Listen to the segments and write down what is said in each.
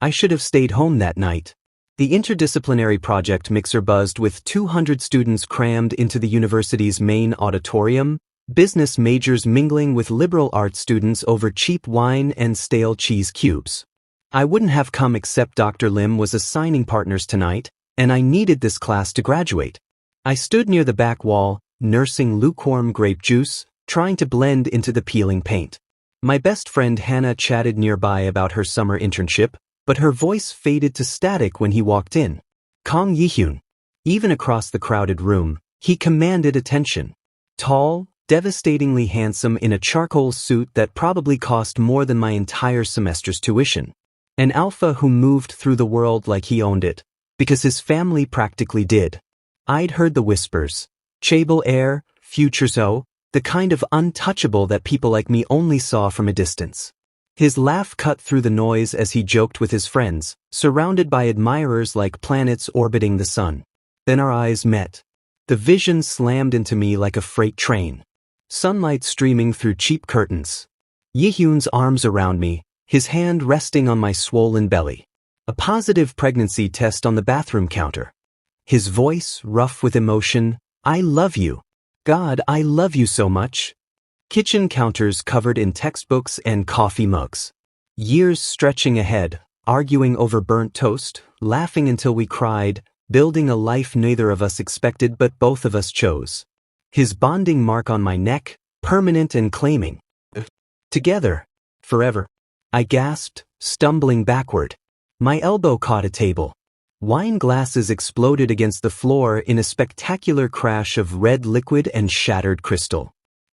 I should have stayed home that night. The interdisciplinary project mixer buzzed with 200 students crammed into the university's main auditorium, business majors mingling with liberal arts students over cheap wine and stale cheese cubes. I wouldn't have come except Dr. Lim was assigning partners tonight, and I needed this class to graduate. I stood near the back wall, nursing lukewarm grape juice, trying to blend into the peeling paint. My best friend Hannah chatted nearby about her summer internship, but her voice faded to static when he walked in. Kang Yihyun. Even across the crowded room, he commanded attention. Tall, devastatingly handsome in a charcoal suit that probably cost more than my entire semester's tuition. An alpha who moved through the world like he owned it, because his family practically did. I'd heard the whispers. Chaebol heir, future so, the kind of untouchable that people like me only saw from a distance. His laugh cut through the noise as he joked with his friends, surrounded by admirers like planets orbiting the sun. Then our eyes met. The vision slammed into me like a freight train. Sunlight streaming through cheap curtains. Yihyun's arms around me, his hand resting on my swollen belly. A positive pregnancy test on the bathroom counter. His voice, rough with emotion, I love you. God, I love you so much. Kitchen counters covered in textbooks and coffee mugs. Years stretching ahead, arguing over burnt toast, laughing until we cried, building a life neither of us expected but both of us chose. His bonding mark on my neck, permanent and claiming. Together. Forever. I gasped, stumbling backward. My elbow caught a table. Wine glasses exploded against the floor in a spectacular crash of red liquid and shattered crystal.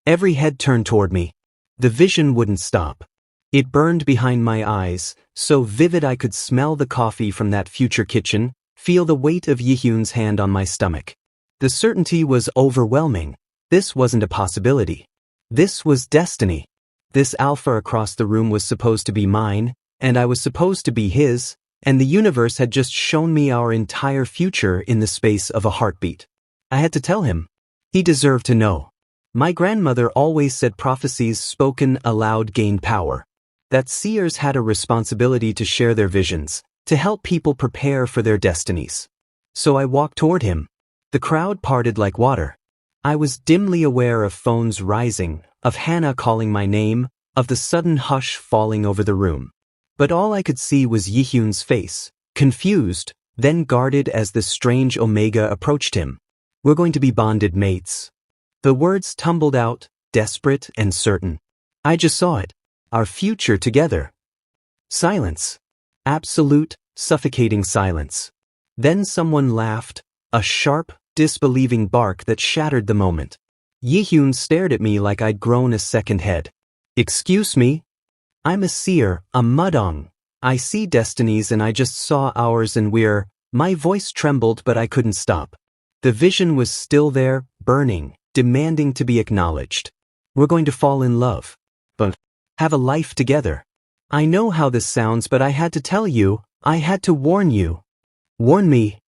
Every head turned toward me. The vision wouldn't stop. It burned behind my eyes, so vivid I could smell the coffee from that future kitchen, feel the weight of Yihyun's hand on my stomach. The certainty was overwhelming. This wasn't a possibility. This was destiny. This alpha across the room was supposed to be mine, and I was supposed to be his, and the universe had just shown me our entire future in the space of a heartbeat. I had to tell him. He deserved to know. My grandmother always said prophecies spoken aloud gain power. That seers had a responsibility to share their visions, to help people prepare for their destinies. So I walked toward him. The crowd parted like water. I was dimly aware of phones rising, of Hannah calling my name, of the sudden hush falling over the room. But all I could see was Yihyun's face, confused, then guarded as the strange Omega approached him. We're going to be bonded mates. The words tumbled out, desperate and certain. I just saw it. Our future together. Silence. Absolute, suffocating silence. Then someone laughed, a sharp, disbelieving bark that shattered the moment. Yihyun stared at me like I'd grown a second head. Excuse me? I'm a seer, a Mudang. I see destinies and I just saw ours and we're... My voice trembled but I couldn't stop. The vision was still there, burning, demanding to be acknowledged. We're going to fall in love. But have a life together. I know how this sounds but I had to tell you, I had to warn you. Warn me.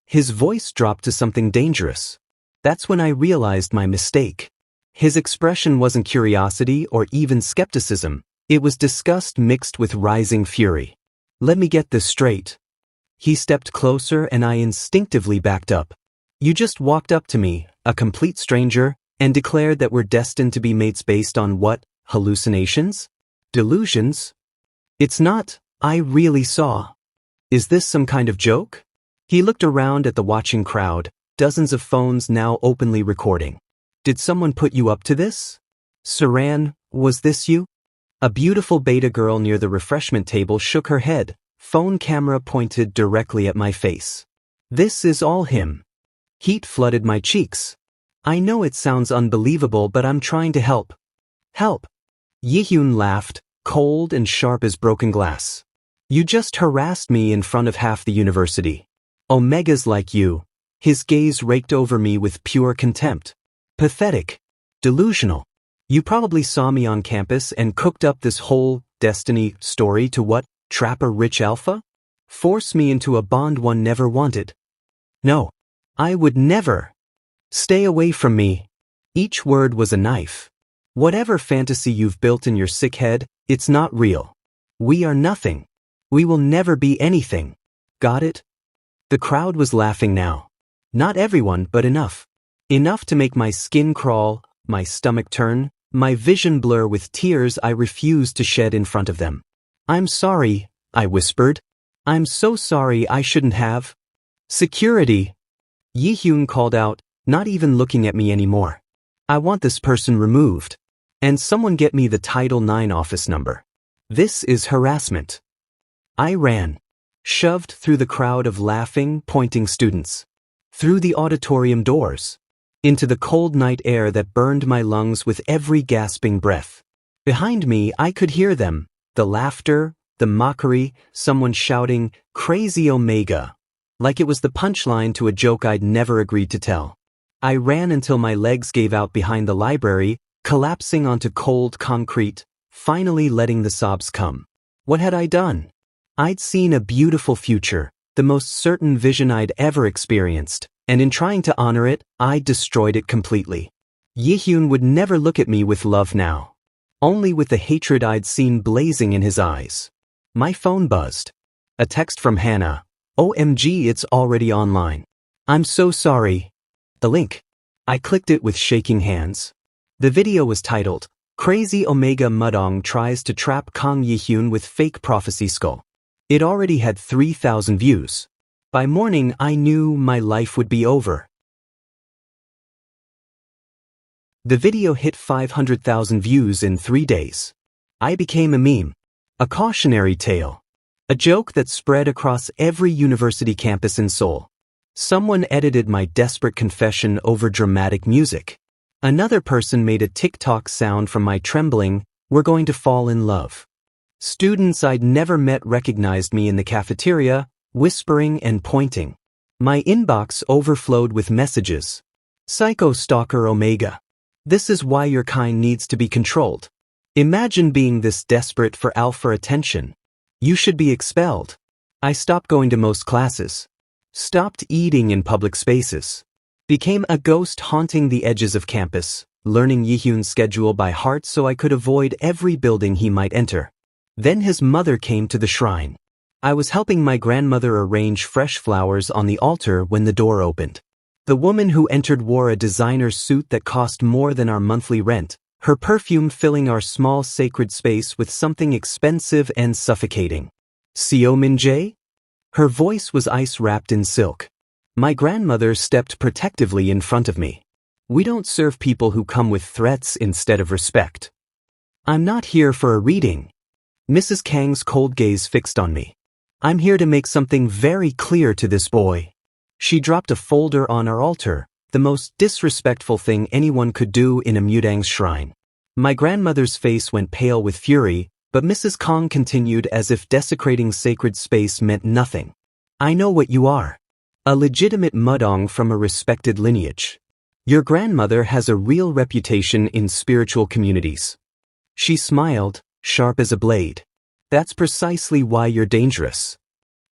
His voice dropped to something dangerous. That's when I realized my mistake. His expression wasn't curiosity or even skepticism. It was disgust mixed with rising fury. Let me get this straight. He stepped closer and I instinctively backed up. You just walked up to me, a complete stranger, and declared that we're destined to be mates based on what? Hallucinations? Delusions? It's not. I really saw. Is this some kind of joke? He looked around at the watching crowd, dozens of phones now openly recording. Did someone put you up to this? Saran, was this you? A beautiful beta girl near the refreshment table shook her head, phone camera pointed directly at my face. This is all him. Heat flooded my cheeks. I know it sounds unbelievable but I'm trying to help. Help. Yihyun laughed, cold and sharp as broken glass. You just harassed me in front of half the university. Omegas like you. His gaze raked over me with pure contempt. Pathetic. Delusional. You probably saw me on campus and cooked up this whole destiny story to what? Trap a rich alpha? Force me into a bond one never wanted. No. I would never. Stay away from me. Each word was a knife. Whatever fantasy you've built in your sick head, it's not real. We are nothing. We will never be anything. Got it? The crowd was laughing now. Not everyone, but enough. Enough to make my skin crawl, my stomach turn, my vision blur with tears I refused to shed in front of them. I'm sorry, I whispered. I'm so sorry, I shouldn't have. Security! Yihyun called out, not even looking at me anymore. I want this person removed. And someone get me the Title IX office number. This is harassment. I ran. Shoved through the crowd of laughing, pointing students. Through the auditorium doors. Into the cold night air that burned my lungs with every gasping breath. Behind me, I could hear them. The laughter, the mockery, someone shouting, "Crazy Omega," like it was the punchline to a joke I'd never agreed to tell. I ran until my legs gave out behind the library, collapsing onto cold concrete, finally letting the sobs come. What had I done? I'd seen a beautiful future, the most certain vision I'd ever experienced, and in trying to honor it, I destroyed it completely. Yihyun would never look at me with love now. Only with the hatred I'd seen blazing in his eyes. My phone buzzed. A text from Hannah. OMG, it's already online. I'm so sorry. The link. I clicked it with shaking hands. The video was titled, Crazy Omega Mudang Tries to Trap Kang Yihyun with Fake Prophecy Skull. It already had 3,000 views. By morning, I knew my life would be over. The video hit 500,000 views in 3 days. I became a meme. A cautionary tale. A joke that spread across every university campus in Seoul. Someone edited my desperate confession over dramatic music. Another person made a TikTok sound from my trembling, "We're going to fall in love." Students I'd never met recognized me in the cafeteria, whispering and pointing. My inbox overflowed with messages. Psycho stalker Omega. This is why your kind needs to be controlled. Imagine being this desperate for alpha attention. You should be expelled. I stopped going to most classes. Stopped eating in public spaces. Became a ghost haunting the edges of campus, learning Yihyun's schedule by heart so I could avoid every building he might enter. Then his mother came to the shrine. I was helping my grandmother arrange fresh flowers on the altar when the door opened. The woman who entered wore a designer suit that cost more than our monthly rent, her perfume filling our small sacred space with something expensive and suffocating. "CEO Min Jae?" Her voice was ice wrapped in silk. My grandmother stepped protectively in front of me. "We don't serve people who come with threats instead of respect." "I'm not here for a reading." Mrs. Kang's cold gaze fixed on me. "I'm here to make something very clear to this boy." She dropped a folder on our altar, the most disrespectful thing anyone could do in a Mudang's shrine. My grandmother's face went pale with fury, but Mrs. Kang continued as if desecrating sacred space meant nothing. "I know what you are. A legitimate Mudang from a respected lineage. Your grandmother has a real reputation in spiritual communities." She smiled, sharp as a blade. "That's precisely why you're dangerous."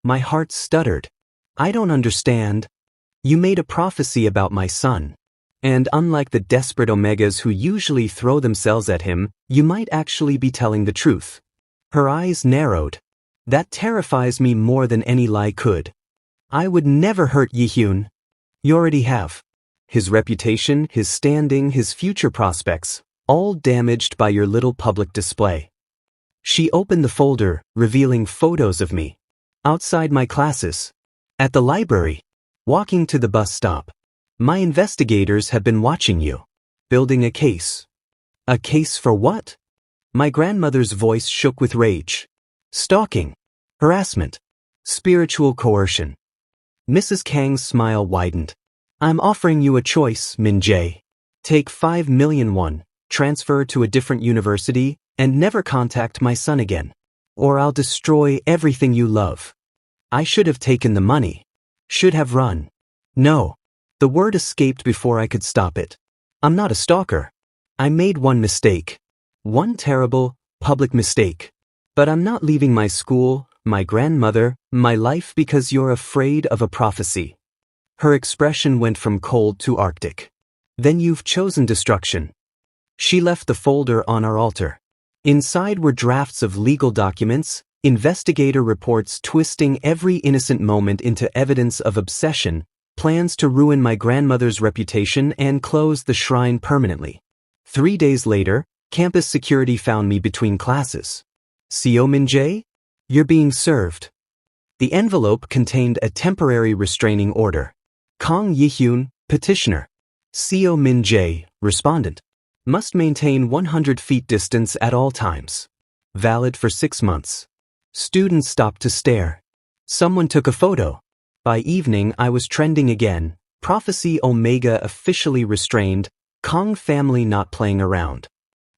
My heart stuttered. "I don't understand. You made a prophecy about my son. And unlike the desperate Omegas who usually throw themselves at him, you might actually be telling the truth." Her eyes narrowed. "That terrifies me more than any lie could. I would never hurt Yihyun. You already have. His reputation, his standing, his future prospects, all damaged by your little public display." She opened the folder, revealing photos of me. Outside my classes. At the library. Walking to the bus stop. "My investigators have been watching you. Building a case." "A case for what?" My grandmother's voice shook with rage. "Stalking. Harassment. Spiritual coercion." Mrs. Kang's smile widened. "I'm offering you a choice, Min Jae. Take 5 million won, transfer to a different university, and never contact my son again. Or I'll destroy everything you love." I should have taken the money. Should have run. No. The word escaped before I could stop it. I'm not a stalker. I made one mistake. One terrible, public mistake. But I'm not leaving my school, my grandmother, my life because you're afraid of a prophecy. Her expression went from cold to arctic. "Then you've chosen destruction." She left the folder on our altar. Inside were drafts of legal documents, Investigator reports twisting every innocent moment into evidence of obsession, plans to ruin my grandmother's reputation and close the shrine permanently. 3 days later, campus security found me between classes. CO Min Jae? You're being served. The envelope contained a temporary restraining order. Kang Yihyun, petitioner. CO Min Jae, respondent. Must maintain 100 feet distance at all times. Valid for 6 months. Students stopped to stare. Someone took a photo. By evening, I was trending again. Prophecy Omega officially restrained. Kang family not playing around.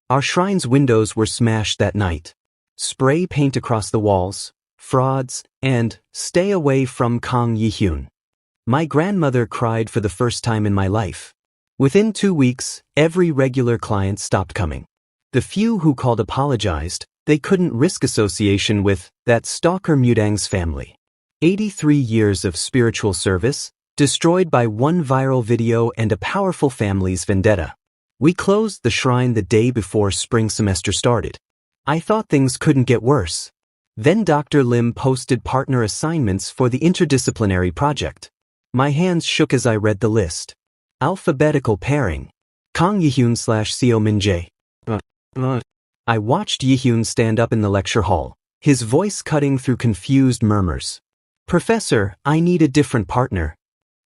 Our shrine's windows were smashed that night. Spray paint across the walls, frauds, and stay away from Kang Yihyun. My grandmother cried for the first time in my life. Within 2 weeks, every regular client stopped coming. The few who called apologized. They couldn't risk association with that stalker Mudang's family. 83 years of spiritual service, destroyed by one viral video and a powerful family's vendetta. We closed the shrine the day before spring semester started. I thought things couldn't get worse. Then Dr. Lim posted partner assignments for the interdisciplinary project. My hands shook as I read the list. Alphabetical pairing. Kang Yihyun / CO Min Jae. I watched Yihyun stand up in the lecture hall, his voice cutting through confused murmurs. Professor, I need a different partner.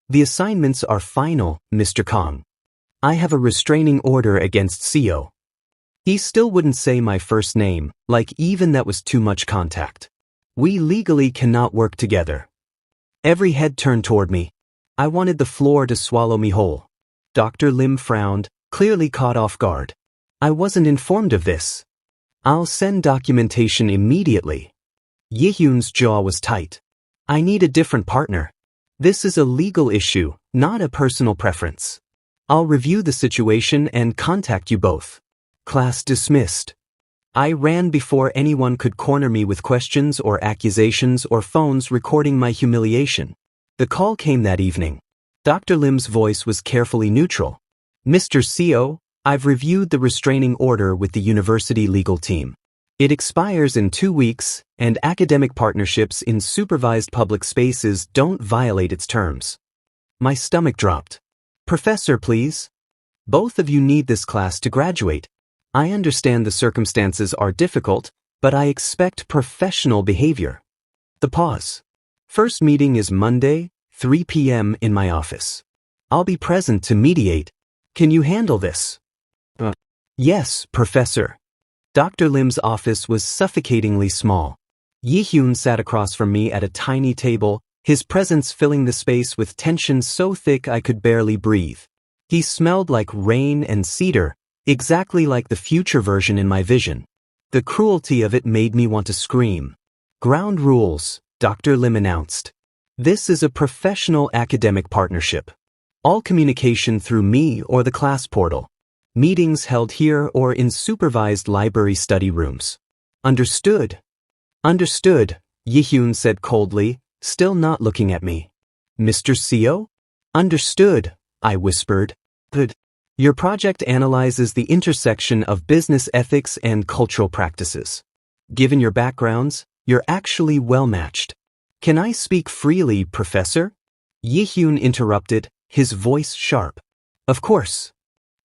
The assignments are final, Mr. Kang. I have a restraining order against CO. He still wouldn't say my first name, like even that was too much contact. We legally cannot work together. Every head turned toward me. I wanted the floor to swallow me whole. Dr. Lim frowned, clearly caught off guard. I wasn't informed of this. I'll send documentation immediately. Yihyun's jaw was tight. I need a different partner. This is a legal issue, not a personal preference. I'll review the situation and contact you both. Class dismissed. I ran before anyone could corner me with questions or accusations or phones recording my humiliation. The call came that evening. Dr. Lim's voice was carefully neutral. Mr. CO, I've reviewed the restraining order with the university legal team. It expires in 2 weeks, and academic partnerships in supervised public spaces don't violate its terms. My stomach dropped. Professor, please. Both of you need this class to graduate. I understand the circumstances are difficult, but I expect professional behavior. The pause. First meeting is Monday, 3 p.m. in my office. I'll be present to mediate. Can you handle this? Yes, Professor. Dr. Lim's office was suffocatingly small. Yihyun sat across from me at a tiny table, his presence filling the space with tension so thick I could barely breathe. He smelled like rain and cedar, exactly like the future version in my vision. The cruelty of it made me want to scream. Ground rules, Dr. Lim announced. This is a professional academic partnership. All communication through me or the class portal. Meetings held here or in supervised library study rooms. Understood? Understood, Yihyun said coldly, still not looking at me. Mr. CO? Understood, I whispered. Good. Your project analyzes the intersection of business ethics and cultural practices. Given your backgrounds, you're actually well-matched. Can I speak freely, Professor? Yihyun interrupted, his voice sharp. Of course.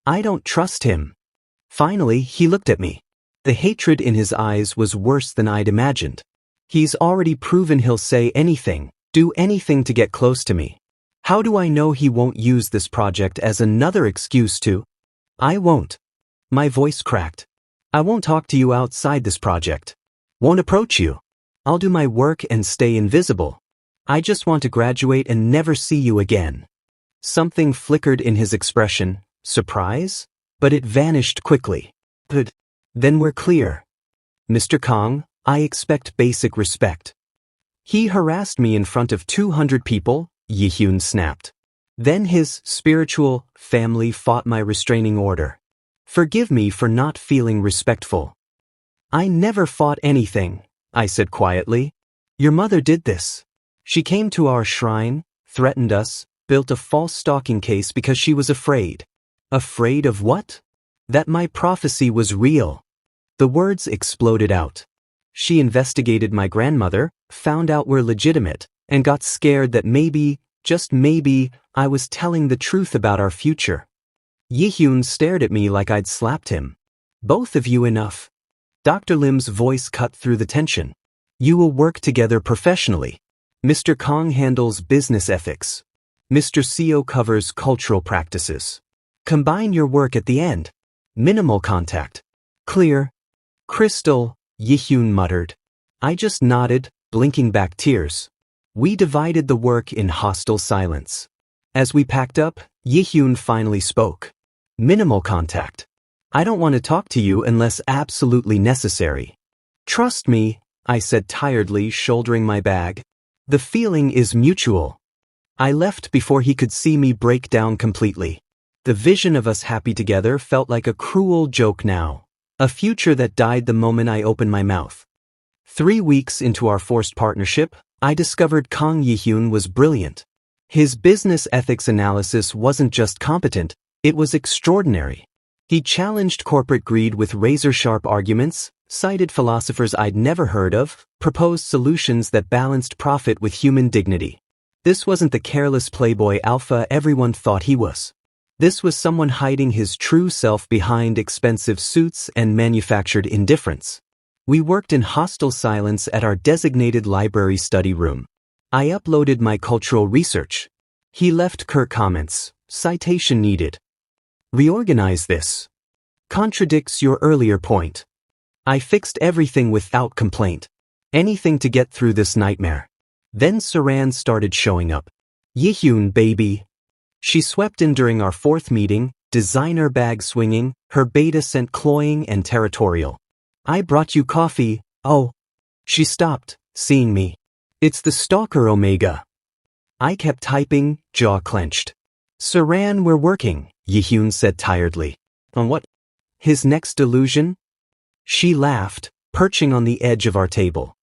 I don't trust him. Finally, he looked at me. The hatred in his eyes was worse than I'd imagined. He's already proven he'll say anything, do anything to get close to me. How do I know he won't use this project as another excuse to? I won't. My voice cracked. I won't talk to you outside this project. Won't approach you. I'll do my work and stay invisible. I just want to graduate and never see you again. Something flickered in his expression, surprise, but it vanished quickly. Good. Then we're clear. Mr. Kang, I expect basic respect. He harassed me in front of 200 people, Yihyun snapped. Then his spiritual family fought my restraining order. Forgive me for not feeling respectful. I never fought anything, I said quietly. Your mother did this. She came to our shrine, threatened us, built a false stalking case because she was afraid. Afraid of what? That my prophecy was real. The words exploded out. She investigated my grandmother, found out we're legitimate, and got scared that maybe, just maybe, I was telling the truth about our future. Yihyun stared at me like I'd slapped him. Both of you enough. Dr. Lim's voice cut through the tension. You will work together professionally. Mr. Kang handles business ethics. Mr. Seo covers cultural practices. Combine your work at the end. Minimal contact. Clear. Crystal, Yihyun muttered. I just nodded, blinking back tears. We divided the work in hostile silence. As we packed up, Yihyun finally spoke. Minimal contact. I don't want to talk to you unless absolutely necessary. Trust me, I said tiredly, shouldering my bag. The feeling is mutual. I left before he could see me break down completely. The vision of us happy together felt like a cruel joke now. A future that died the moment I opened my mouth. 3 weeks into our forced partnership, I discovered Kang Yihyun was brilliant. His business ethics analysis wasn't just competent, it was extraordinary. He challenged corporate greed with razor-sharp arguments, cited philosophers I'd never heard of, proposed solutions that balanced profit with human dignity. This wasn't the careless playboy alpha everyone thought he was. This was someone hiding his true self behind expensive suits and manufactured indifference. We worked in hostile silence at our designated library study room. I uploaded my cultural research. He left curt comments. Citation needed. Reorganize this. Contradicts your earlier point. I fixed everything without complaint. Anything to get through this nightmare. Then Saran started showing up. Yihyun, baby. She swept in during our 4th meeting, designer bag swinging, her beta scent cloying and territorial. I brought you coffee, oh. She stopped, seeing me. It's the stalker Omega. I kept typing, jaw clenched. Saran, we're working, Yihyun said tiredly. On what? His next delusion? She laughed, perching on the edge of our table.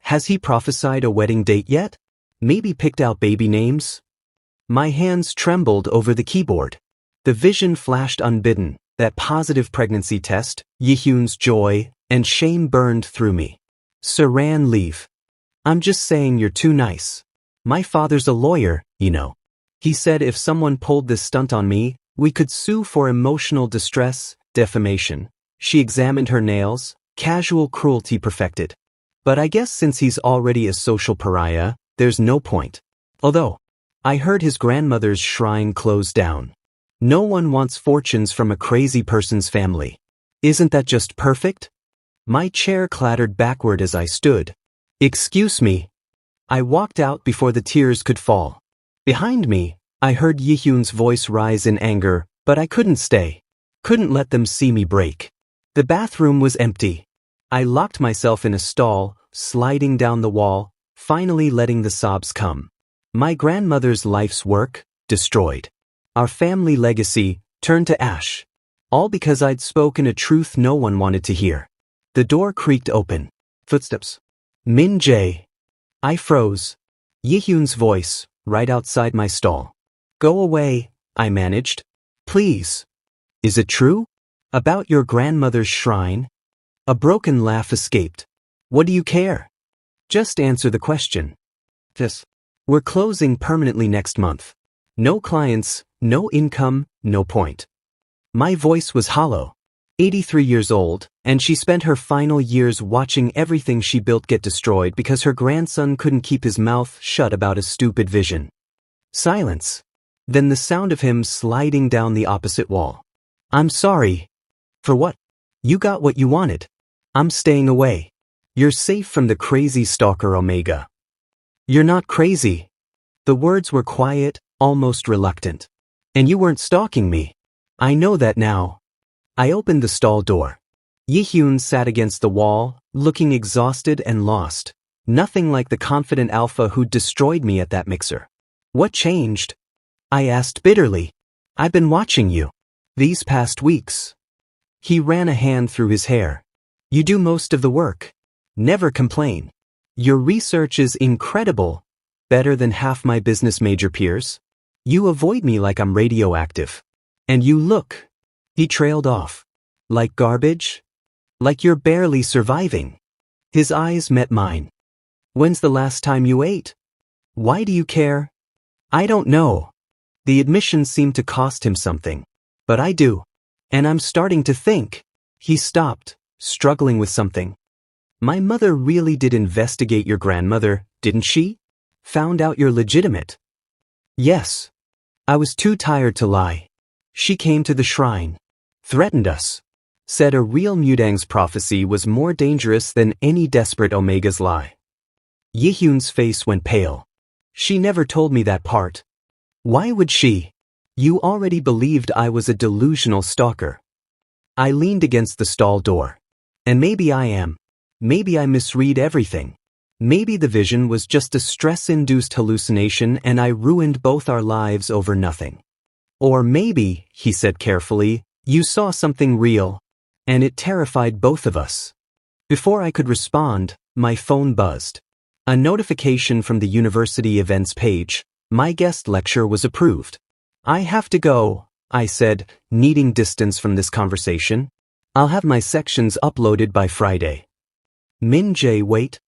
Has he prophesied a wedding date yet? Maybe picked out baby names? My hands trembled over the keyboard. The vision flashed unbidden, that positive pregnancy test, Yihyun's joy, and shame burned through me. Saran, leave. I'm just saying you're too nice. My father's a lawyer, you know. He said if someone pulled this stunt on me, we could sue for emotional distress, defamation. She examined her nails, casual cruelty perfected. But I guess since he's already a social pariah, there's no point. Although, I heard his grandmother's shrine closed down. No one wants fortunes from a crazy person's family. Isn't that just perfect? My chair clattered backward as I stood. Excuse me. I walked out before the tears could fall. Behind me, I heard Yihyun's voice rise in anger, but I couldn't stay. Couldn't let them see me break. The bathroom was empty. I locked myself in a stall, sliding down the wall, finally letting the sobs come. My grandmother's life's work, destroyed. Our family legacy, turned to ash. All because I'd spoken a truth no one wanted to hear. The door creaked open. Footsteps. Min Jae. I froze. Yihyun's voice, right outside my stall. Go away, I managed. Please. Is it true? About your grandmother's shrine? A broken laugh escaped. What do you care? Just answer the question. This. We're closing permanently next month. No clients, no income, no point. My voice was hollow. 83 years old, and she spent her final years watching everything she built get destroyed because her grandson couldn't keep his mouth shut about a stupid vision. Silence. Then the sound of him sliding down the opposite wall. I'm sorry. For what? You got what you wanted. I'm staying away. You're safe from the crazy stalker Omega. You're not crazy. The words were quiet, almost reluctant. And you weren't stalking me. I know that now. I opened the stall door. Yihyun sat against the wall, looking exhausted and lost. Nothing like the confident alpha who'd destroyed me at that mixer. What changed? I asked bitterly. I've been watching you. These past weeks. He ran a hand through his hair. You do most of the work. Never complain. Your research is incredible. Better than half my business major peers. You avoid me like I'm radioactive. And you look. He trailed off. Like garbage? Like you're barely surviving. His eyes met mine. When's the last time you ate? Why do you care? I don't know. The admission seemed to cost him something. But I do. And I'm starting to think. He stopped, struggling with something. My mother really did investigate your grandmother, didn't she? Found out you're legitimate. Yes. I was too tired to lie. She came to the shrine. Threatened us. Said a real Mudang's prophecy was more dangerous than any desperate Omega's lie. Yihyun's face went pale. She never told me that part. Why would she? You already believed I was a delusional stalker. I leaned against the stall door. And maybe I am. Maybe I misread everything. Maybe the vision was just a stress-induced hallucination and I ruined both our lives over nothing. Or maybe, he said carefully, you saw something real. And it terrified both of us. Before I could respond, my phone buzzed. A notification from the university events page. My guest lecture was approved. I have to go, I said, needing distance from this conversation. I'll have my sections uploaded by Friday. Min Jae, wait.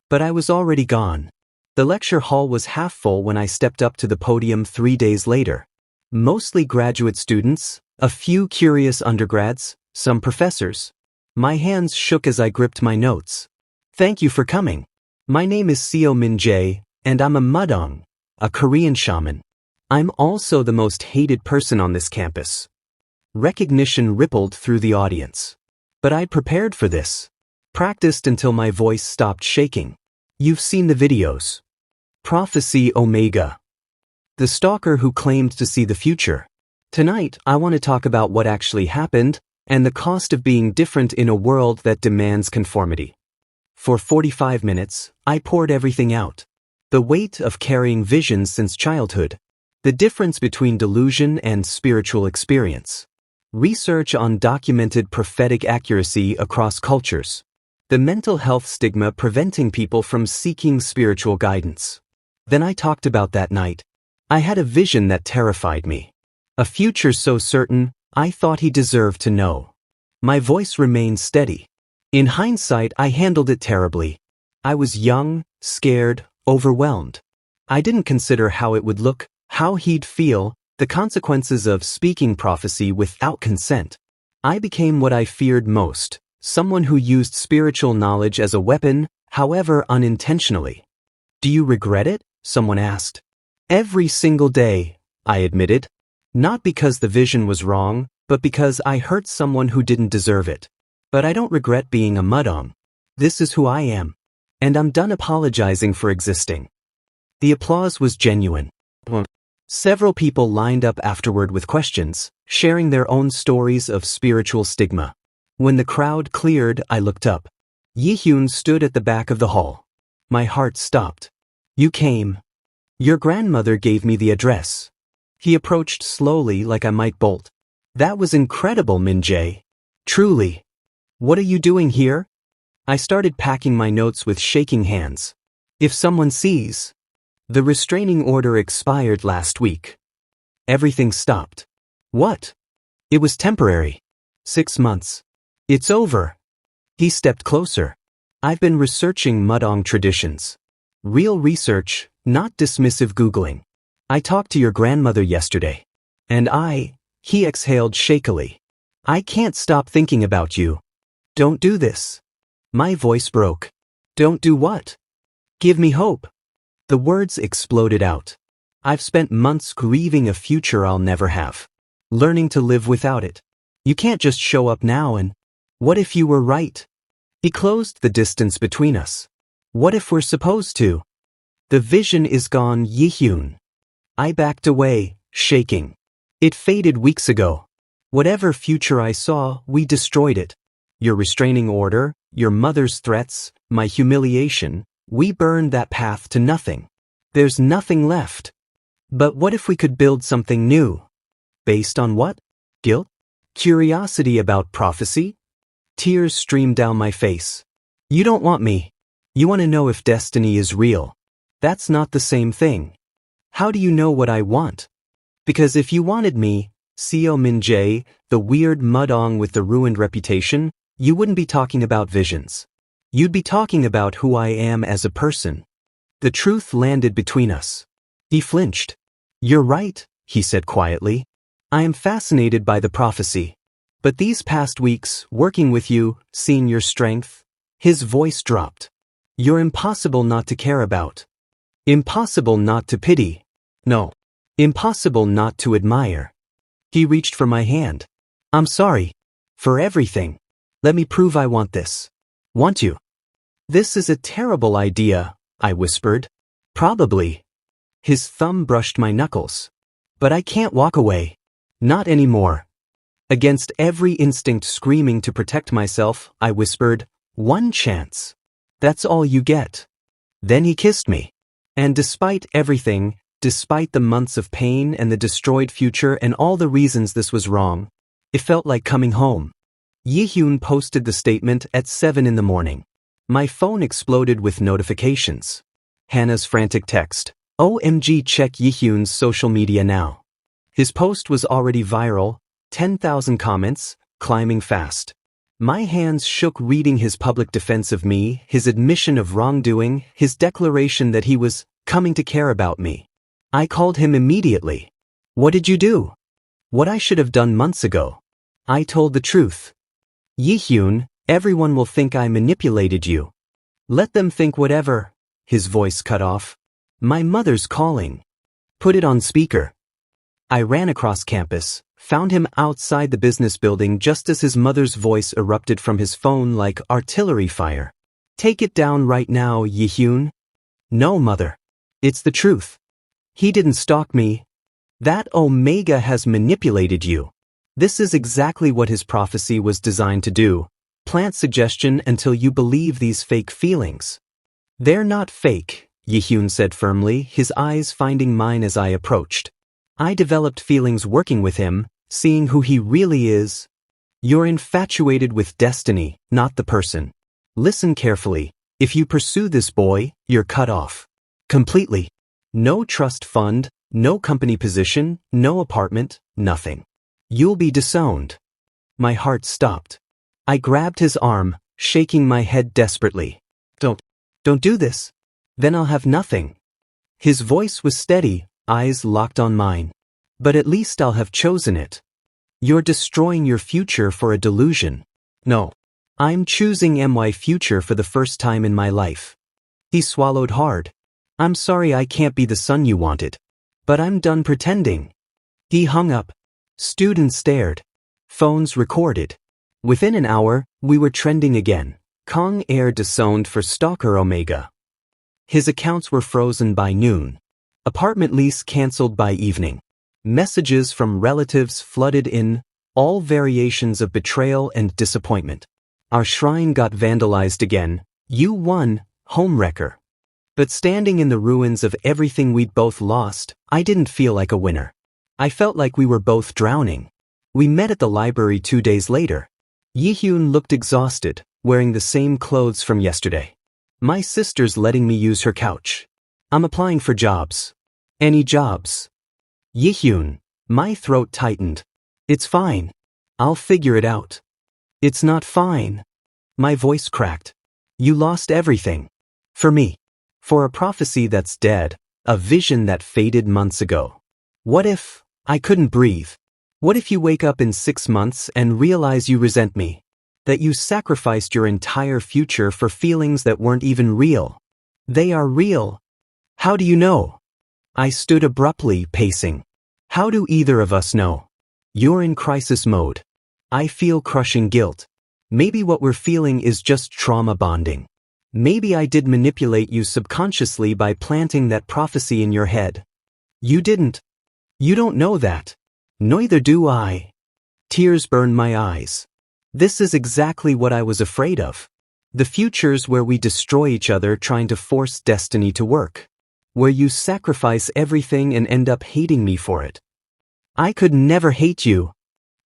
But I was already gone. The lecture hall was half full when I stepped up to the podium 3 days later. Mostly graduate students, a few curious undergrads, some professors. My hands shook as I gripped my notes. Thank you for coming. My name is Min Jae, and I'm a Mudang, a Korean shaman. I'm also the most hated person on this campus. Recognition rippled through the audience. But I'd prepared for this. Practiced until my voice stopped shaking. You've seen the videos. Prophecy Omega. The stalker who claimed to see the future. Tonight, I want to talk about what actually happened and the cost of being different in a world that demands conformity. For 45 minutes, I poured everything out. The weight of carrying visions since childhood. The difference between delusion and spiritual experience. Research on documented prophetic accuracy across cultures. The mental health stigma preventing people from seeking spiritual guidance. Then I talked about that night. I had a vision that terrified me. A future so certain, I thought he deserved to know. My voice remained steady. In hindsight, I handled it terribly. I was young, scared, overwhelmed. I didn't consider how it would look, how he'd feel, the consequences of speaking prophecy without consent. I became what I feared most, someone who used spiritual knowledge as a weapon, however unintentionally. Do you regret it? Someone asked. Every single day, I admitted. Not because the vision was wrong, but because I hurt someone who didn't deserve it. But I don't regret being a Mudang. This is who I am. And I'm done apologizing for existing. The applause was genuine. Several people lined up afterward with questions, sharing their own stories of spiritual stigma. When the crowd cleared, I looked up. Yihyun stood at the back of the hall. My heart stopped. You came. Your grandmother gave me the address. He approached slowly like I might bolt. That was incredible, Min Jae. Truly. What are you doing here? I started packing my notes with shaking hands. If someone sees. The restraining order expired last week. Everything stopped. What? It was temporary. 6 months. It's over. He stepped closer. I've been researching Mudang traditions. Real research, not dismissive Googling. I talked to your grandmother yesterday. And he exhaled shakily. I can't stop thinking about you. Don't do this. My voice broke. Don't do what? Give me hope. The words exploded out. I've spent months grieving a future I'll never have. Learning to live without it. You can't just show up now and, what if you were right? He closed the distance between us. What if we're supposed to? The vision is gone, Yihyun. I backed away, shaking. It faded weeks ago. Whatever future I saw, we destroyed it. Your restraining order, your mother's threats, my humiliation, we burned that path to nothing. There's nothing left. But what if we could build something new? Based on what? Guilt? Curiosity about prophecy? Tears streamed down my face. You don't want me. You want to know if destiny is real. That's not the same thing. How do you know what I want? Because if you wanted me, Min Jae, the weird Mudang with the ruined reputation, you wouldn't be talking about visions. You'd be talking about who I am as a person. The truth landed between us. He flinched. You're right, he said quietly. I am fascinated by the prophecy. But these past weeks, working with you, seeing your strength, his voice dropped. You're impossible not to care about. Impossible not to pity. No. Impossible not to admire. He reached for my hand. I'm sorry. For everything. Let me prove I want this. Want you? This is a terrible idea, I whispered. Probably. His thumb brushed my knuckles. But I can't walk away. Not anymore. Against every instinct screaming to protect myself, I whispered, one chance. That's all you get. Then he kissed me. And despite everything, despite the months of pain and the destroyed future and all the reasons this was wrong, it felt like coming home. Yihyun posted the statement at 7 in the morning. My phone exploded with notifications. Hannah's frantic text. OMG, check Yihyun's social media now. His post was already viral, 10,000 comments, climbing fast. My hands shook reading his public defense of me, his admission of wrongdoing, his declaration that he was coming to care about me. I called him immediately. What did you do? What I should have done months ago. I told the truth. Yihyun, everyone will think I manipulated you. Let them think whatever. His voice cut off. My mother's calling. Put it on speaker. I ran across campus, found him outside the business building just as his mother's voice erupted from his phone like artillery fire. Take it down right now, Yihyun. No, mother. It's the truth. He didn't stalk me. That Omega has manipulated you. This is exactly what his prophecy was designed to do. Plant suggestion until you believe these fake feelings. They're not fake, Yihyun said firmly, his eyes finding mine as I approached. I developed feelings working with him, seeing who he really is. You're infatuated with destiny, not the person. Listen carefully. If you pursue this boy, you're cut off. Completely. No trust fund, no company position, no apartment, nothing. You'll be disowned. My heart stopped. I grabbed his arm, shaking my head desperately. Don't do this. Then I'll have nothing. His voice was steady, eyes locked on mine. But at least I'll have chosen it. You're destroying your future for a delusion. No. I'm choosing my future for the first time in my life. He swallowed hard. I'm sorry I can't be the son you wanted. But I'm done pretending. He hung up. Students stared. Phones recorded. Within an hour, we were trending again. Kang Yihyun disowned for stalker Omega. His accounts were frozen by noon. Apartment lease canceled by evening. Messages from relatives flooded in, all variations of betrayal and disappointment. Our shrine got vandalized again. You won, homewrecker. But standing in the ruins of everything we'd both lost, I didn't feel like a winner. I felt like we were both drowning. We met at the library 2 days later. Yihyun looked exhausted, wearing the same clothes from yesterday. My sister's letting me use her couch. I'm applying for jobs. Any jobs? Yihyun, my throat tightened. It's fine. I'll figure it out. It's not fine. My voice cracked. You lost everything. For me. For a prophecy that's dead, a vision that faded months ago. What if I couldn't breathe? What if you wake up in 6 months and realize you resent me? That you sacrificed your entire future for feelings that weren't even real? They are real. How do you know? I stood abruptly, pacing. How do either of us know? You're in crisis mode. I feel crushing guilt. Maybe what we're feeling is just trauma bonding. Maybe I did manipulate you subconsciously by planting that prophecy in your head. You didn't. You don't know that. Neither do I. Tears burned my eyes. This is exactly what I was afraid of. The futures where we destroy each other trying to force destiny to work. Where you sacrifice everything and end up hating me for it. I could never hate you.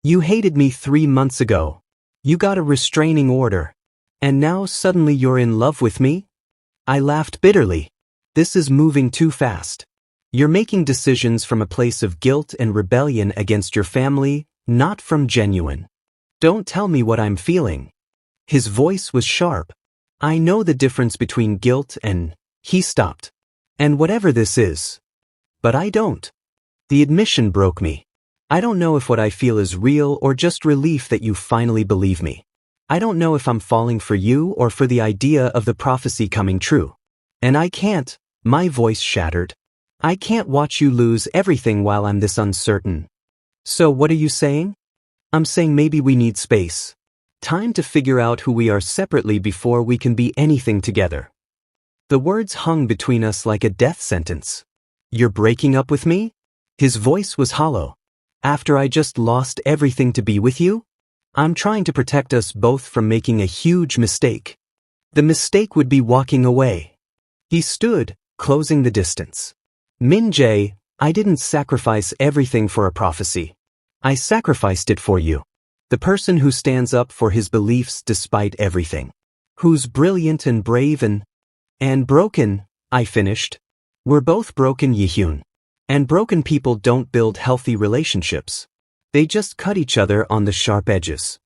You hated me 3 months ago. You got a restraining order. And now suddenly you're in love with me? I laughed bitterly. This is moving too fast. You're making decisions from a place of guilt and rebellion against your family, not from genuine. Don't tell me what I'm feeling. His voice was sharp. I know the difference between guilt and... He stopped. And whatever this is. But I don't. The admission broke me. I don't know if what I feel is real or just relief that you finally believe me. I don't know if I'm falling for you or for the idea of the prophecy coming true. And I can't, my voice shattered. I can't watch you lose everything while I'm this uncertain. So what are you saying? I'm saying maybe we need space. Time to figure out who we are separately before we can be anything together. The words hung between us like a death sentence. You're breaking up with me? His voice was hollow. After I just lost everything to be with you? I'm trying to protect us both from making a huge mistake. The mistake would be walking away. He stood, closing the distance. Min Jae, I didn't sacrifice everything for a prophecy. I sacrificed it for you. The person who stands up for his beliefs despite everything. Who's brilliant and brave and broken, I finished. We're both broken, Yihyun. And broken people don't build healthy relationships. They just cut each other on the sharp edges.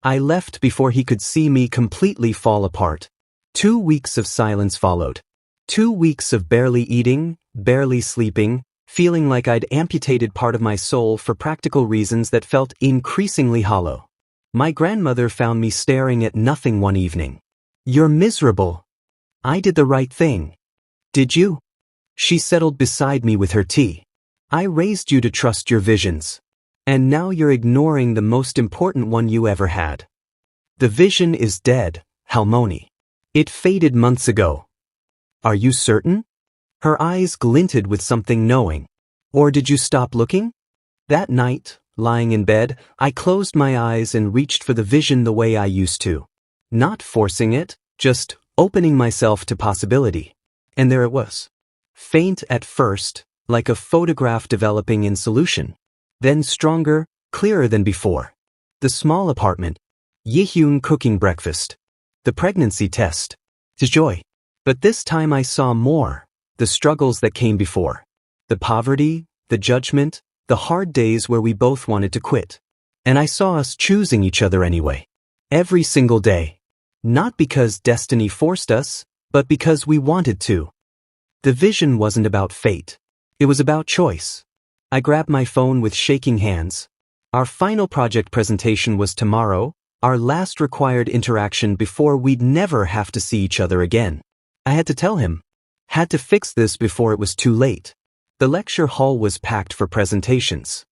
I left before he could see me completely fall apart. 2 weeks of silence followed. 2 weeks of barely eating, barely sleeping, feeling like I'd amputated part of my soul for practical reasons that felt increasingly hollow. My grandmother found me staring at nothing one evening. You're miserable. I did the right thing. Did you? She settled beside me with her tea. I raised you to trust your visions. And now you're ignoring the most important one you ever had. The vision is dead, Halmoni. It faded months ago. Are you certain? Her eyes glinted with something knowing. Or did you stop looking? That night, lying in bed, I closed my eyes and reached for the vision the way I used to. Not forcing it, just opening myself to possibility. And there it was. Faint at first, like a photograph developing in solution. Then stronger, clearer than before. The small apartment. Yihyun cooking breakfast. The pregnancy test. To joy. But this time I saw more. The struggles that came before. The poverty, the judgment, the hard days where we both wanted to quit. And I saw us choosing each other anyway. Every single day. Not because destiny forced us, but because we wanted to. The vision wasn't about fate. It was about choice. I grabbed my phone with shaking hands. Our final project presentation was tomorrow, our last required interaction before we'd never have to see each other again. I had to tell him. Had to fix this before it was too late. The lecture hall was packed for presentations.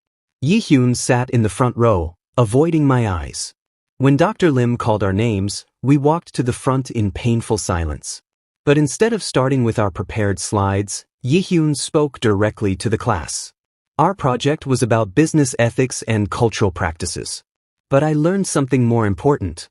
Yihyun sat in the front row, avoiding my eyes. When Dr. Lim called our names, we walked to the front in painful silence. But instead of starting with our prepared slides, Yihyun spoke directly to the class. Our project was about business ethics and cultural practices. But I learned something more important.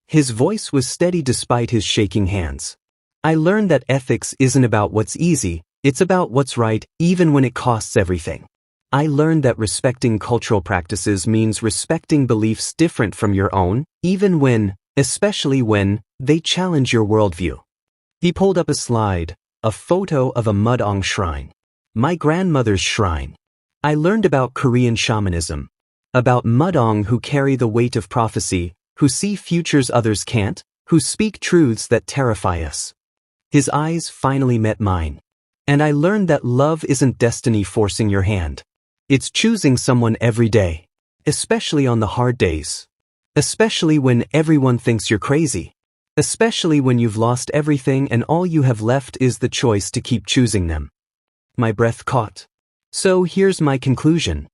His voice was steady despite his shaking hands. I learned that ethics isn't about what's easy, it's about what's right, even when it costs everything. I learned that respecting cultural practices means respecting beliefs different from your own, even when, especially when, they challenge your worldview. He pulled up a slide, a photo of a Mudang shrine. My grandmother's shrine. I learned about Korean shamanism. About Mudang who carry the weight of prophecy, who see futures others can't, who speak truths that terrify us. His eyes finally met mine. And I learned that love isn't destiny forcing your hand. It's choosing someone every day. Especially on the hard days. Especially when everyone thinks you're crazy. Especially when you've lost everything and all you have left is the choice to keep choosing them. My breath caught. So here's my conclusion.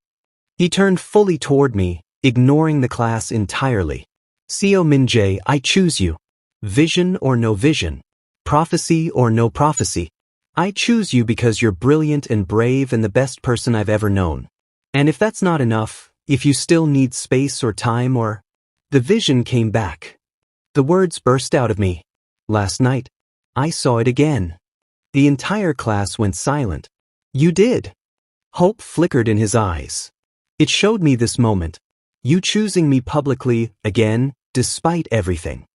He turned fully toward me, ignoring the class entirely. "Seo Min Jae, I choose you. Vision or no vision. Prophecy or no prophecy. I choose you because you're brilliant and brave and the best person I've ever known. And if that's not enough, if you still need space or time or..." The vision came back. The words burst out of me. Last night, I saw it again. The entire class went silent. "You did." Hope flickered in his eyes. It showed me this moment. You choosing me publicly, again, despite everything.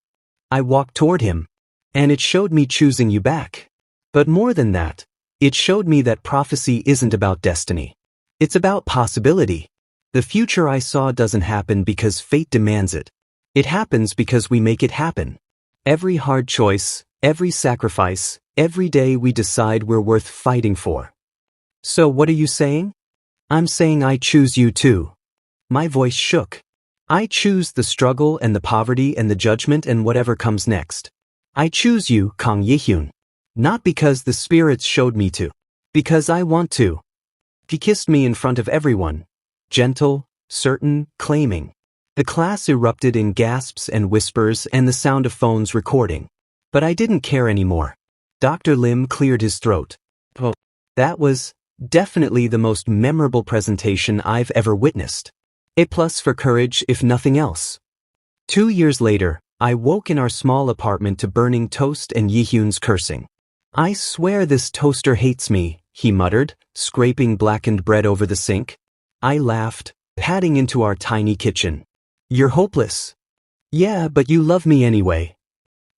I walked toward him. And it showed me choosing you back. But more than that, it showed me that prophecy isn't about destiny. It's about possibility. The future I saw doesn't happen because fate demands it. It happens because we make it happen. Every hard choice, every sacrifice, every day we decide we're worth fighting for. So what are you saying? I'm saying I choose you too. My voice shook. I choose the struggle and the poverty and the judgment and whatever comes next. I choose you, Kang Yihyun. Not because the spirits showed me to. Because I want to. He kissed me in front of everyone. Gentle, certain, claiming. The class erupted in gasps and whispers and the sound of phones recording. But I didn't care anymore. Dr. Lim cleared his throat. Oh, that was definitely the most memorable presentation I've ever witnessed. A+ for courage, if nothing else. 2 years later, I woke in our small apartment to burning toast and Yihyun's cursing. I swear this toaster hates me, he muttered, scraping blackened bread over the sink. I laughed, padding into our tiny kitchen. You're hopeless. Yeah, but you love me anyway.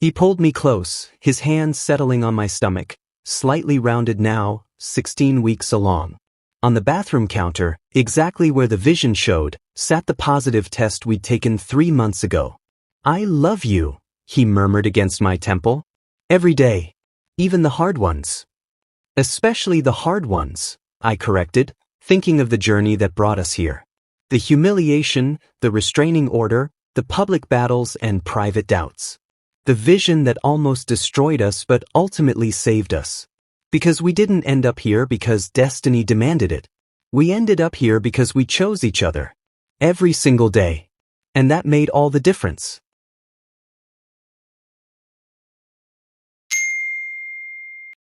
He pulled me close, his hands settling on my stomach, slightly rounded now, 16 weeks along. On the bathroom counter, exactly where the vision showed, sat the positive test we'd taken 3 months ago. I love you, he murmured against my temple. Every day. Even the hard ones. Especially the hard ones, I corrected, thinking of the journey that brought us here. The humiliation, the restraining order, the public battles and private doubts. The vision that almost destroyed us but ultimately saved us. Because we didn't end up here because destiny demanded it. We ended up here because we chose each other. Every single day. And that made all the difference.